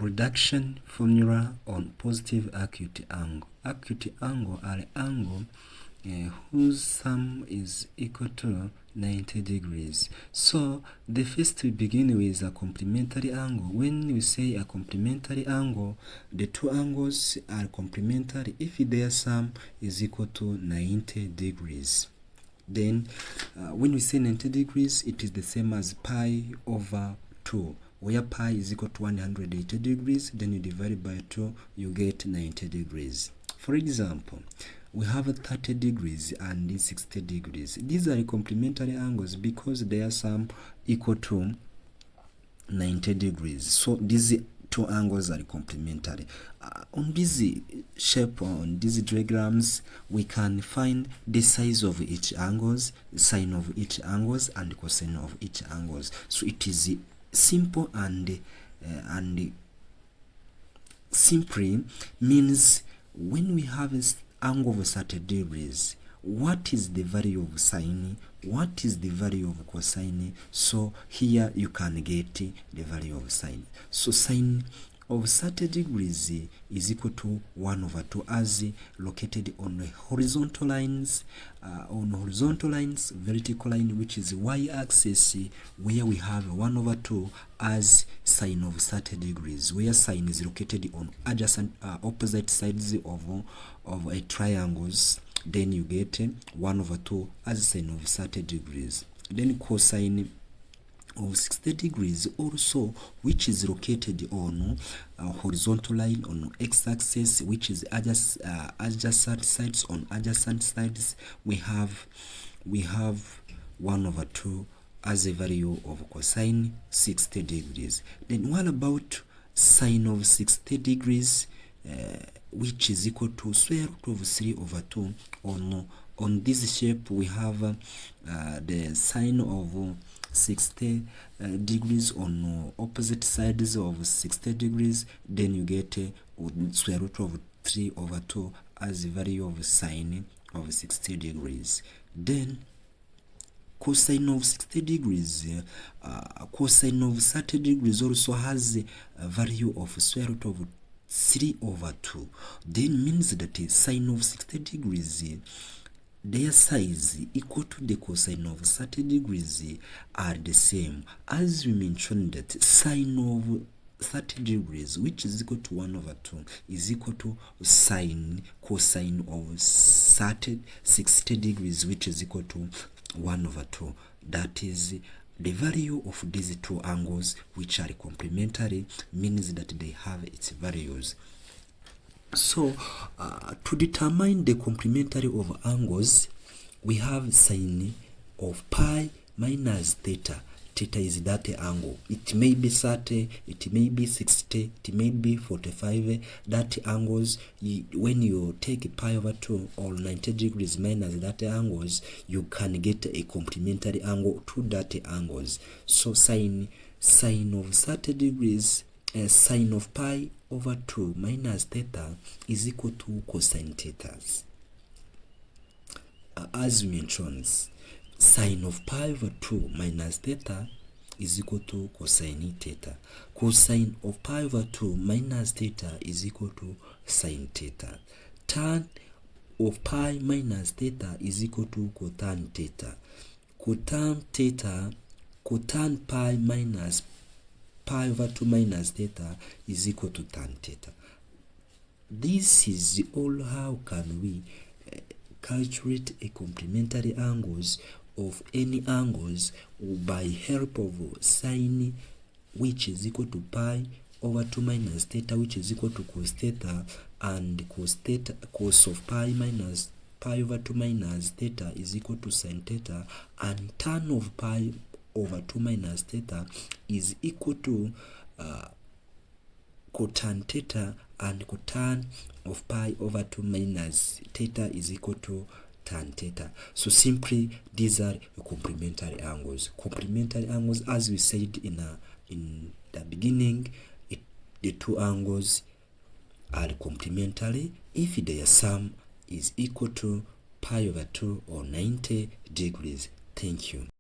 reduction formula on positive acute angle. Acute angle are angle whose sum is equal to 90 degrees. So the first we begin with a complementary angle. When we say a complementary angle, the two angles are complementary if their sum is equal to 90 degrees. Then when we say 90 degrees, it is the same as pi over 2, where pi is equal to 180 degrees. Then you divide by 2, you get 90 degrees. For example, we have 30 degrees and 60 degrees. These are complementary angles because their sum equal to 90 degrees. So these two angles are complementary. On this shape, on these diagrams, we can find the size of each angles, sine of each angles, and cosine of each angles. So it is simple and simply means when we have an angle of 30 degrees, what is the value of sine, what is the value of cosine? So here you can get the value of sine. So sine of 30 degrees is equal to 1 over 2 as located on the horizontal lines, vertical line, which is y-axis, where we have 1 over 2 as sine of 30 degrees, where sine is located on adjacent opposite sides of a triangles. Then you get 1 over 2 as sine of 30 degrees. Then cosine of 60 degrees also, which is located on horizontal line on x-axis, which is adjacent sides. On adjacent sides we have 1 over 2 as a value of cosine 60 degrees. Then what about sine of 60 degrees, which is equal to square root of 3 over 2. On this shape we have the sine of 60 degrees on opposite sides of 60 degrees. Then you get square root of 3 over 2 as the value of sine of 60 degrees. Then cosine of 60 degrees, cosine of 30 degrees also has a value of square root of 3 over 2. Then means that sine of 60 degrees, their size equal to the cosine of 30 degrees are the same, as we mentioned that sine of 30 degrees, which is equal to 1 over 2, is equal to cosine of 60 degrees, which is equal to 1 over 2. That is the value of these two angles, which are complementary, means that they have its values. So to determine the complementary of angles, we have sine of pi minus theta. Theta is that angle. It may be 30, it may be 60, it may be 45. That angles, when you take pi over 2 or 90 degrees minus that angles, you can get a complementary angle to that angles. So sine of 30 degrees, sine of pi over 2 minus theta is equal to cosine theta. As we mentioned, sine of pi over 2 minus theta is equal to cosine theta. Cosine of pi over 2 minus theta is equal to sine theta. Tan of pi minus theta is equal to cotan theta. Cotan pi minus pi over 2 minus theta is equal to tan theta. This is all how can we calculate a complementary angles of any angles by help of sine, which is equal to pi over 2 minus theta, which is equal to cos theta, and cos of pi minus pi over 2 minus theta is equal to sin theta, and tan of pi over 2 minus theta is equal to cotan theta, and cotan of pi over 2 minus theta is equal to tan theta. So simply these are complementary angles. Complementary angles, as we said in the beginning, the two angles are complementary if their sum is equal to pi over 2 or 90 degrees. Thank you.